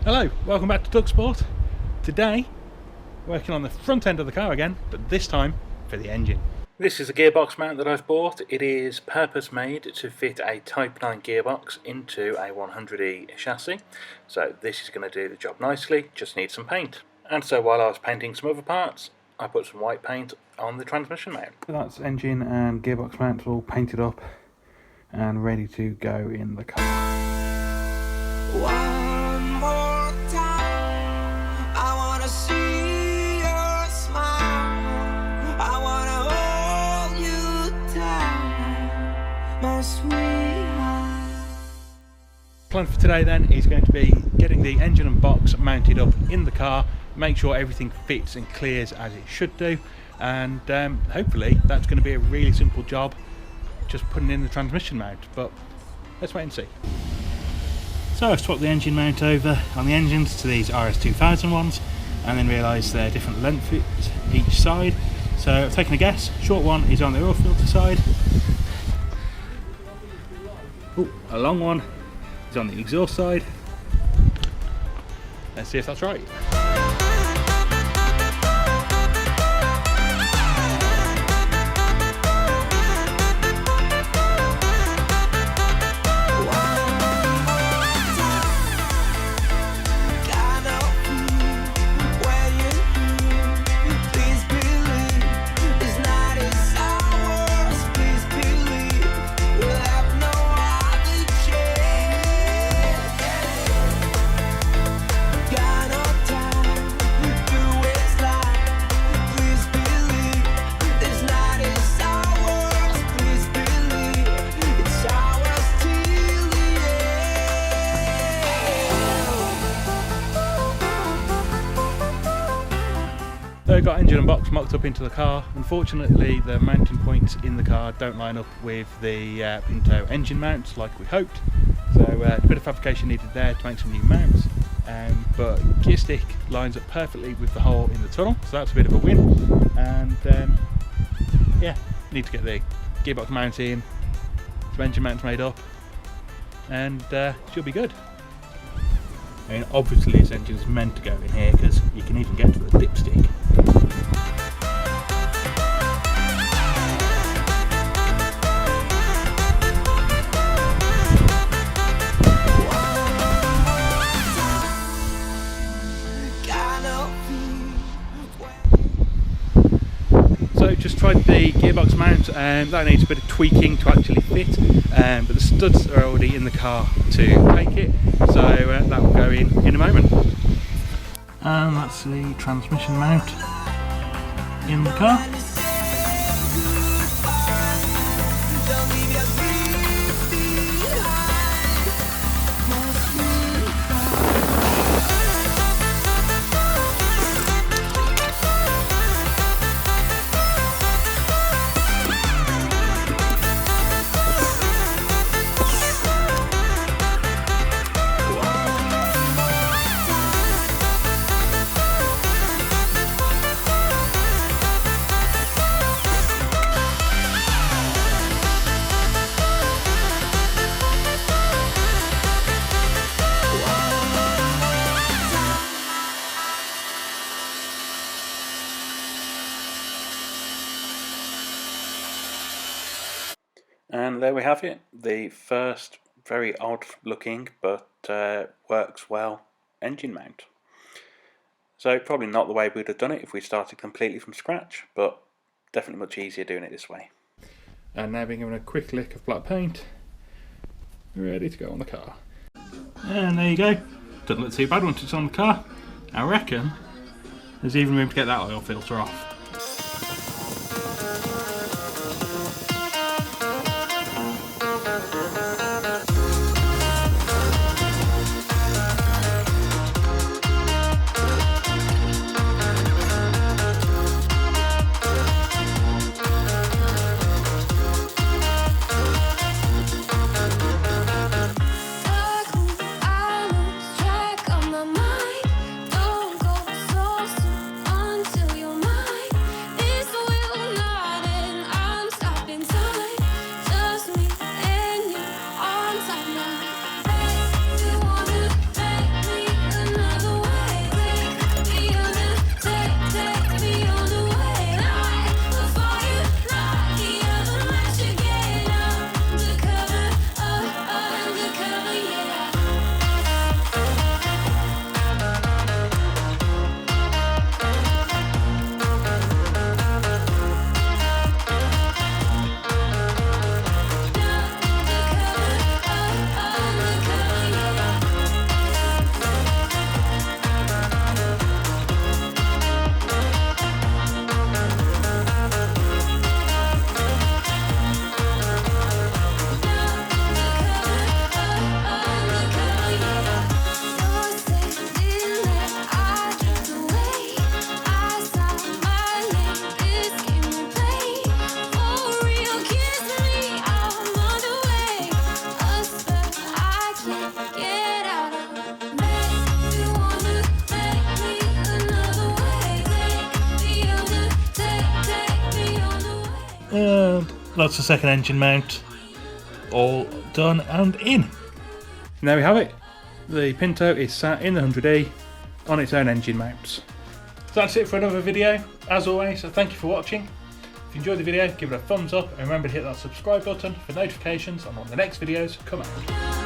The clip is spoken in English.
Hello, welcome back to DuckSport. Today, working on the front end of the car again, but this time for the engine. This is a gearbox mount that I've bought. It is purpose made to fit a Type 9 gearbox into a 100E chassis. So this is going to do the job nicely, just needs some paint. And so while I was painting some other parts, I put some white paint on the transmission mount. So that's engine and gearbox mounts all painted up and ready to go in the car. One more time, I wanna see your smile. I wanna hold you tight, my sweetheart. Plan for today then is going to be getting the engine and box mounted up in the car, make sure everything fits and clears as it should do, and hopefully that's going to be a really simple job, just putting in the transmission mount, but let's wait and see. So I've swapped the engine mount over on the engines to these RS2000 ones, and then realised they're different lengths each side. So I've taken a guess. Short one is on the oil filter side. Ooh, a long one is on the exhaust side. Let's see if that's right. So I got engine and box mocked up into the car. Unfortunately, the mounting points in the car don't line up with the Pinto engine mounts like we hoped. So a bit of fabrication needed there to make some new mounts. But gear stick lines up perfectly with the hole in the tunnel, so that's a bit of a win. And yeah, need to get the gearbox mount in, some engine mounts made up, and she'll be good. I mean, obviously this engine is meant to go in here because you can even get to the dipstick. So just tried the gearbox mount, that needs a bit of tweaking to actually fit, but the studs are already in the car to take it, so that will go in a moment. And that's the transmission mount in the car. And there we have it, the first very odd looking but works well engine mount. So probably not the way we would have done it if we started completely from scratch, but definitely much easier doing it this way. And now being given a quick lick of black paint, ready to go on the car. And there you go, doesn't look too bad once it's on the car. I reckon there's even room to get that oil filter off. Track on my mind, don't go so soon until you're mine. And that's the second engine mount, all done and in. And there we have it. The Pinto is sat in the 100E on its own engine mounts. So that's it for another video. As always, thank you for watching. If you enjoyed the video, give it a thumbs up and remember to hit that subscribe button for notifications on when the next videos come out.